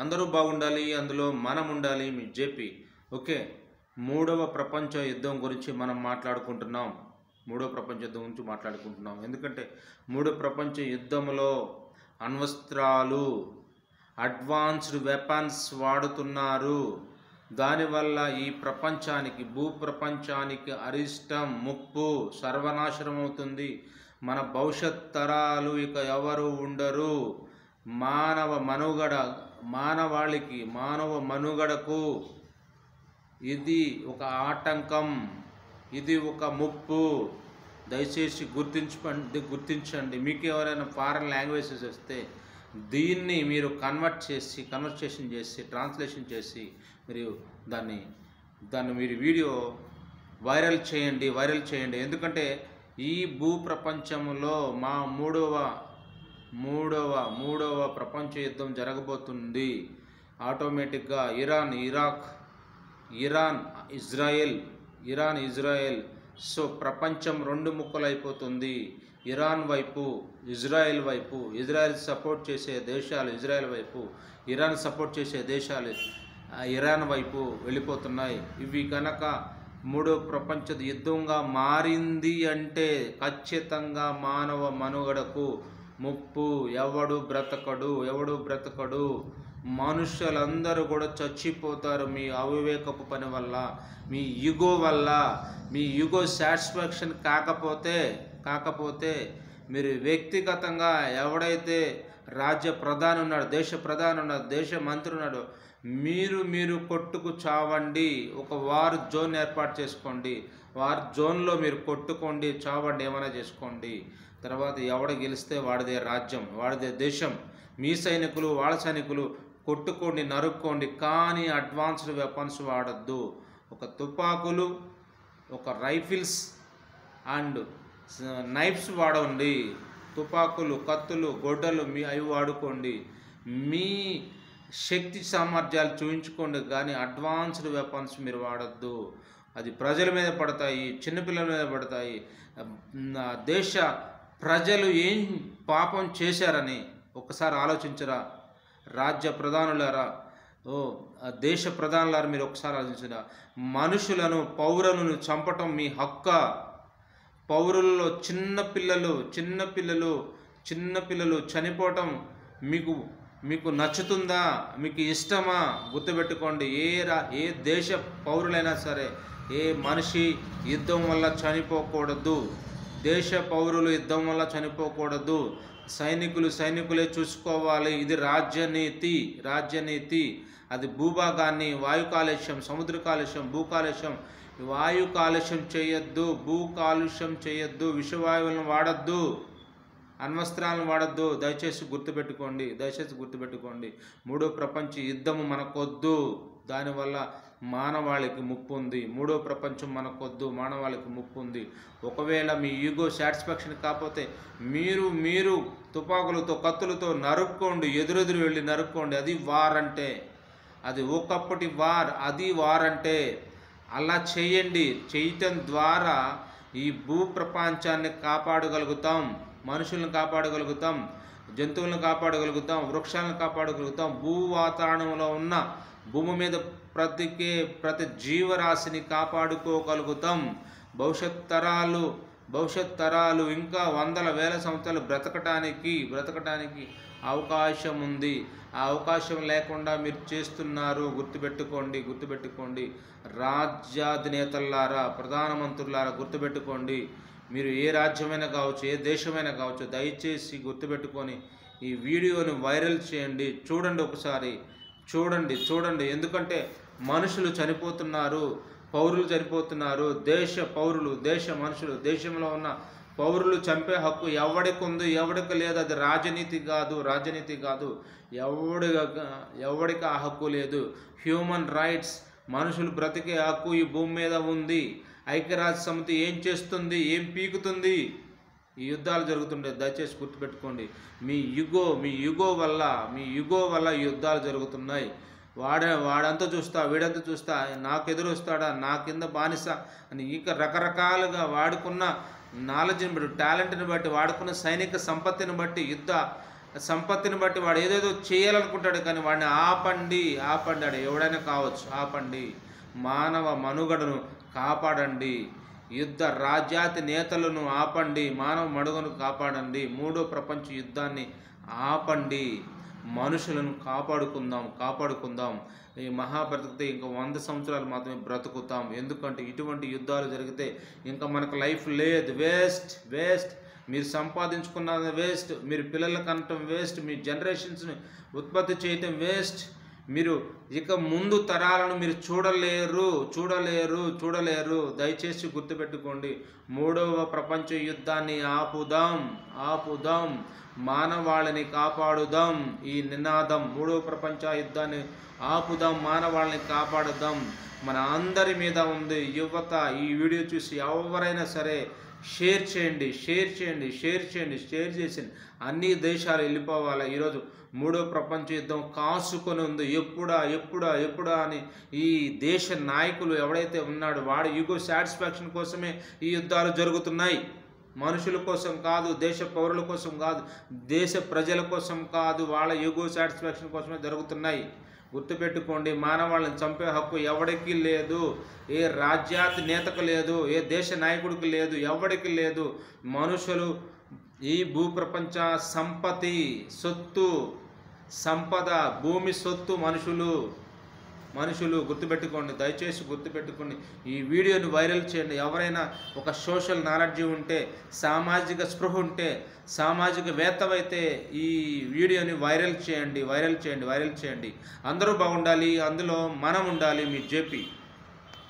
అందరూ బాగుండాలి, అందులో మనం ఉండాలి. మీ జేపీ. ఓకే, మూడవ ప్రపంచ యుద్ధం గురించి మనం మాట్లాడుకుంటున్నాం. మూడవ ప్రపంచ యుద్ధం గురించి మాట్లాడుకుంటున్నాం ఎందుకంటే మూడవ ప్రపంచ యుద్ధంలో అణ్వస్త్రాలు, అడ్వాన్స్డ్ వెపన్స్ వాడుతున్నారు. దానివల్ల ఈ ప్రపంచానికి, భూప్రపంచానికి అరిష్టం, ముప్పు, సర్వనాశనం అవుతుంది. మన భవిష్యత్ తరాలు ఇక ఎవరు ఉండరు. మానవ మనుగడకు ఇది ఒక ఆటంకం, ఇది ఒక ముప్పు. దయచేసి గుర్తించండి. మీకు ఎవరైనా ఫారెన్ లాంగ్వేజెస్ వస్తే దీన్ని మీరు కన్వర్సేషన్ చేసి ట్రాన్స్లేషన్ చేసి మీరు దాన్ని మీరు వీడియో వైరల్ చేయండి. ఎందుకంటే ఈ భూప్రపంచంలో మా మూడవ ప్రపంచ యుద్ధం జరగబోతుంది. ఆటోమేటిక్గా ఇరాన్ ఇజ్రాయెల్ సో ప్రపంచం రెండు ముక్కలైపోతుంది. ఇరాన్ వైపు, ఇజ్రాయెల్ వైపు. ఇజ్రాయెల్ సపోర్ట్ చేసే దేశాలు ఇజ్రాయెల్ వైపు, ఇరాన్ సపోర్ట్ చేసే దేశాలు ఇరాన్ వైపు వెళ్ళిపోతున్నాయి. ఇవి కనుక మూడో ప్రపంచ యుద్ధంగా మారింది అంటే ఖచ్చితంగా మానవ మనుగడకు ముప్పు. ఎవడు బ్రతకడు. మనుషులందరూ కూడా చచ్చిపోతారు మీ అవివేకపు పని వల్ల, మీ ఈగో సాటిస్ఫాక్షన్ కాకపోతే మీరు వ్యక్తిగతంగా ఎవడైతే రాజ్య ప్రధాని ఉన్నాడు, దేశ ప్రధాని ఉన్నాడు, దేశ మంత్రి ఉన్నాడు, మీరు కొట్టుకు చావండి. ఒక వార్ జోన్ ఏర్పాటు చేసుకోండి. వార్ జోన్లో మీరు కొట్టుకోండి, చావండి, ఏమైనా చేసుకోండి. తర్వాత ఎవడ గెలిస్తే వాడిదే రాజ్యం, వాడిదే దేశం. మీ సైనికులు వాళ్ళ సైనికులు కొట్టుకోండి, నరుక్కోండి, కానీ అడ్వాన్స్డ్ వెపన్స్ వాడద్దు. ఒక తుపాకులు, ఒక రైఫిల్స్ అండ్ నైఫ్స్ వాడండి. తుపాకులు, కత్తులు, గొడ్డలు అవి వాడుకోండి. మీ శక్తి సామర్థ్యాలు చూపించుకోండి, కానీ అడ్వాన్స్డ్ వెపన్స్ మీరు వాడద్దు. అది ప్రజల మీద పడతాయి, చిన్నపిల్లల మీద పడతాయి. దేశ ప్రజలు ఏం పాపం చేశారని ఒక్కసారి ఆలోచించరా? రాజ్య ప్రధానులారా, దేశ ప్రధానులారా, మీరు ఒకసారి ఆలోచించరా? పౌరులను చంపటం మీ హక్క. పౌరులలో చిన్నపిల్లలు చనిపోవటం మీకు నచ్చుతుందా? మీకు ఇష్టమా? గుర్తుపెట్టుకోండి. ఏ దేశ పౌరులైనా సరే, ఏ మనిషి యుద్ధం వల్ల చనిపోకూడదు. దేశ పౌరులు యుద్ధం వల్ల చనిపోకూడదు. సైనికులే చూసుకోవాలి. ఇది రాజ్యనీతి. అది భూభాగాన్ని వాయు కాలుష్యం, సముద్ర కాలుష్యం, భూ కాలుష్యం. వాయు కాలుష్యం చేయొద్దు, భూ కాలుష్యం చేయొద్దు, విషవాయువులను వాడద్దు, అణ్వస్త్రాలను వాడద్దు. దయచేసి గుర్తుపెట్టుకోండి. మూడో ప్రపంచ యుద్ధము మనకొద్దు. దానివల్ల మానవాళికి ముప్పు ఉంది. మూడో ప్రపంచం మనకొద్దు, మానవాళికి ముప్పు ఉంది. ఒకవేళ మీ ఈగో సాటిస్ఫాక్షన్ కాకపోతే మీరు తుపాకులతో, కత్తులతో నరుక్కోండి, ఎదురెదురు వెళ్ళి నరుక్కోండి. అది వార్ అంటే. అది ఒకప్పటి వార్ అంటే. అలా చేయటం ద్వారా ఈ భూప్రపంచాన్ని కాపాడగలుగుతాం, మనుషులను కాపాడగలుగుతాం, జంతువులను కాపాడగలుగుతాం, వృక్షాలను కాపాడగలుగుతాం. భూ వాతావరణంలో ఉన్న భూమి మీద ప్రతి జీవరాశిని కాపాడుకోగలుగుతాం. భవిష్యత్ తరాలు ఇంకా వందల వేల సంవత్సరాలు బ్రతకటానికి అవకాశం ఉంది. ఆ అవకాశం లేకుండా మీరు చేస్తున్నారు. గుర్తుపెట్టుకోండి. రాజ్యాధినేతలారా, ప్రధానమంత్రులారా, గుర్తుపెట్టుకోండి. మీరు ఏ రాజ్యమైనా కావచ్చు, ఏ దేశమైనా కావచ్చు, దయచేసి గుర్తుపెట్టుకొని ఈ వీడియోని వైరల్ చేయండి. ఒకసారి చూడండి. ఎందుకంటే మనుషులు చనిపోతున్నారు, పౌరులు చనిపోతున్నారు. దేశ మనుషులు, దేశంలో ఉన్న పౌరులు చంపే హక్కు ఎవడికి ఉంది, ఎవడికి లేదు. అది రాజనీతి కాదు. ఎవడికి ఆ హక్కు లేదు. హ్యూమన్ రైట్స్, మనుషులు బ్రతికే హక్కు ఈ భూమి మీద ఉంది. ఐక్యరాజ్య సమితి ఏం చేస్తుంది, ఏం పీకుతుంది? ఈ యుద్ధాలు జరుగుతుండే. దయచేసి గుర్తుపెట్టుకోండి. మీ యుగో వల్ల ఈ యుద్ధాలు జరుగుతున్నాయి. వాడంతా చూస్తా, వీడంతా చూస్తా, నాకు ఎదురు వస్తాడా, నా కింద బానిస అని ఇక రకరకాలుగా వాడుకున్న నాలెడ్జ్ని బట్టి, టాలెంట్ని బట్టి, వాడుకున్న సైనిక సంపత్తిని బట్టి, యుద్ధ సంపత్తిని బట్టి వాడు ఏదేదో చేయాలనుకుంటాడు, కానీ వాడిని ఆపండి ఆపండి. ఆడు ఎవడైనా కావచ్చు, ఆపండి. మానవ మనుగడను కాపాడండి. యుద్ధ రాజ్యాతి నేతలను ఆపండి. మానవ మనుగడను కాపాడండి. మూడో ప్రపంచ యుద్ధాన్ని ఆపండి. మనుషులను కాపాడుకుందాం. ఈ మహాబ్రతికితే ఇంకా 100 సంవత్సరాలు మాత్రమే బ్రతుకుతాం. ఎందుకంటే ఇటువంటి యుద్ధాలు జరిగితే ఇంకా మనకు లైఫ్ లేదు. వేస్ట్. మీరు సంపాదించుకున్నది వేస్ట్, మీరు పిల్లలకు అనటం వేస్ట్, మీ జనరేషన్స్ని ఉత్పత్తి చేయటం వేస్ట్. మీరు ఇక ముందు తరాలను మీరు చూడలేరు. దయచేసి గుర్తుపెట్టుకోండి. మూడవ ప్రపంచ యుద్ధాన్ని ఆపుదాం. మానవాళిని కాపాడుదాం. ఈ నినాదం, మూడవ ప్రపంచ యుద్ధాన్ని ఆపుదాం, మానవాళిని కాపాడుదాం మన అందరి మీద ఉంది. యువత ఈ వీడియో చూసి ఎవరైనా సరే షేర్ చేసి అన్ని దేశాలు వెళ్ళిపోవాలి. ఈరోజు మూడో ప్రపంచ యుద్ధం కాసుకొని ఉంది. ఎప్పుడా అని ఈ దేశ నాయకులు ఎవడైతే ఉన్నాడో వాడు ఈగో సాటిస్ఫాక్షన్ కోసమే ఈ యుద్ధాలు జరుగుతున్నాయి. మనుషుల కోసం కాదు, దేశ పౌరుల కోసం కాదు, దేశ ప్రజల కోసం కాదు, వాళ్ళ ఈగో సాటిస్ఫాక్షన్ కోసమే జరుగుతున్నాయి. గుర్తుపెట్టుకోండి, మానవాళ్ళని చంపే హక్కు ఎవడికి లేదు. ఏ రాజ్యాతి నేతకు లేదు, ఏ దేశ నాయకుడికి లేదు, ఎవడికి లేదు. మనుషులు ఈ భూప్రపంచ సంపద భూమి సొత్తు మనుషులు గుర్తుపెట్టుకోండి. దయచేసి గుర్తుపెట్టుకోండి. ఈ వీడియోని వైరల్ చేయండి. ఎవరైనా ఒక సోషల్ నాలెడ్జ్ ఉంటే, సామాజిక స్పృహ ఉంటే, సామాజిక వేత్తవైతే ఈ వీడియోని వైరల్ చేయండి. అందరూ బాగుండాలి, అందులో మనం ఉండాలి. మీ జేపీ.